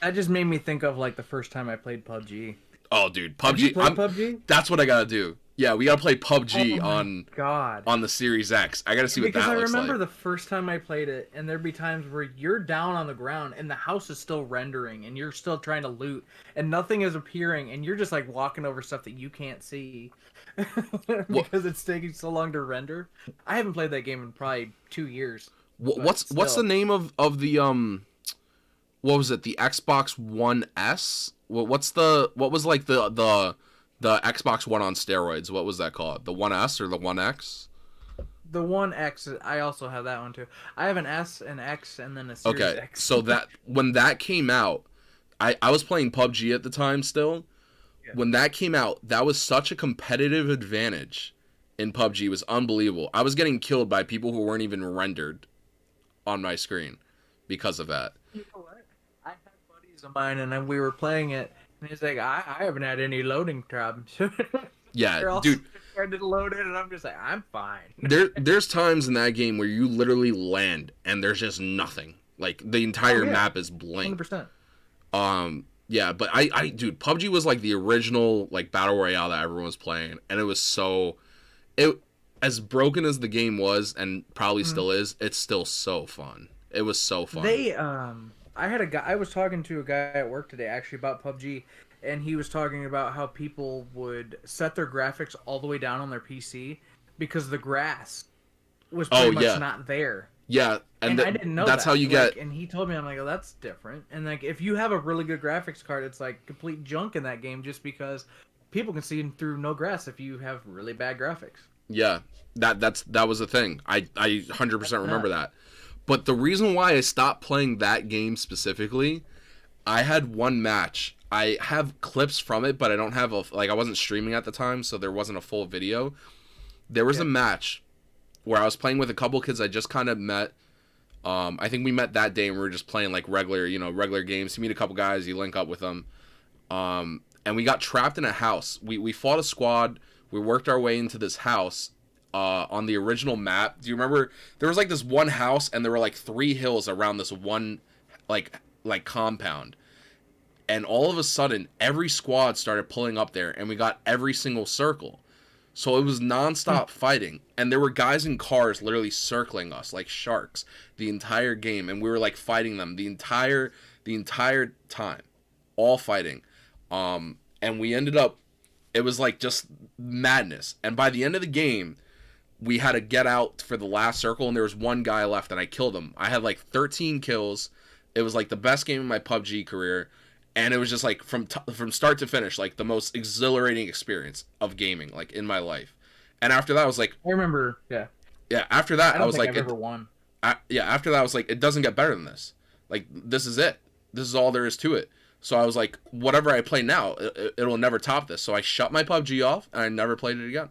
That just made me think of like the first time I played PUBG. Oh, dude, Have you PUBG. played PUBG? That's what I gotta do. Yeah, we gotta play Oh PUBG my god. on the Series X. I gotta see what Because I that looks remember like. the first time I played it, and there'd be times where you're down on the ground and the house is still rendering, and you're still trying to loot, and nothing is appearing, and you're just like walking over stuff that you can't see What because it's taking so long to render. I haven't played that game in probably 2 years, but what's the still. name of the what was it? The Xbox One S? What was like the Xbox One on steroids? What was that called? The One S or the One X? The One X, I also have that one too. I have an S, an X, and then a Series Okay, X. so that when that came out, I was playing PUBG at the time still. Yeah. When that came out, that was such a competitive advantage in PUBG. It was unbelievable. I was getting killed by people who weren't even rendered on my screen because of that. You know what? I had buddies of mine, and then we were playing it, and he's like, I haven't had any loading problems. Yeah, They're all dude, trying to load it, and I'm just like, I'm fine. there's times in that game where you literally land and there's just nothing. Like the Oh entire yeah, map is blank. 100%. Yeah, but dude, PUBG was like the original like battle royale that everyone was playing, and it was so it as broken as the game was, and probably Mm. still is. It's still so fun. It was so fun. They I had a guy. I was talking to a guy at work today actually about PUBG, and he was talking about how people would set their graphics all the way down on their PC because the grass was Oh pretty much yeah, not there. yeah, and And I didn't know that's how that. you get. Like, and he told me, I'm like, oh, that's different. And like, if you have a really good graphics card, it's like complete junk in that game just because people can see through no grass if you have really bad graphics. Yeah, that was a thing. I 100% Yeah. remember that. But the reason why I stopped playing that game specifically, I had one match. I have clips from it, but I don't have a like I wasn't streaming at the time, so there wasn't a full video. There was Yeah. a match where I was playing with a couple kids I just kind of met. I think we met that day and we were just playing like regular, regular games. You meet a couple guys, you link up with them. And we got trapped in a house. We fought a squad. We worked our way into this house on the original map. Do you remember? There was like this one house, and there were like three hills around this one like compound. And all of a sudden, every squad started pulling up there, and we got every single circle. So it was nonstop fighting, and there were guys in cars literally circling us like sharks the entire game, and we were like fighting them the entire time, all fighting. And we ended up, it was like just madness. And by the end of the game, we had to get out for the last circle, and there was one guy left, and I killed him. I had like 13 kills. It was like the best game of my PUBG career, and it was just like from start to finish, like the most exhilarating experience of gaming, like in my life. And after that, I was like, I remember. Yeah. yeah. After that, I I don't was think like, I've ever won. yeah. After that, I was like, it doesn't get better than this. Like this is it. This is all there is to it. So I was like, whatever I play now, it'll never top this. So I shut my PUBG off, and I never played it again.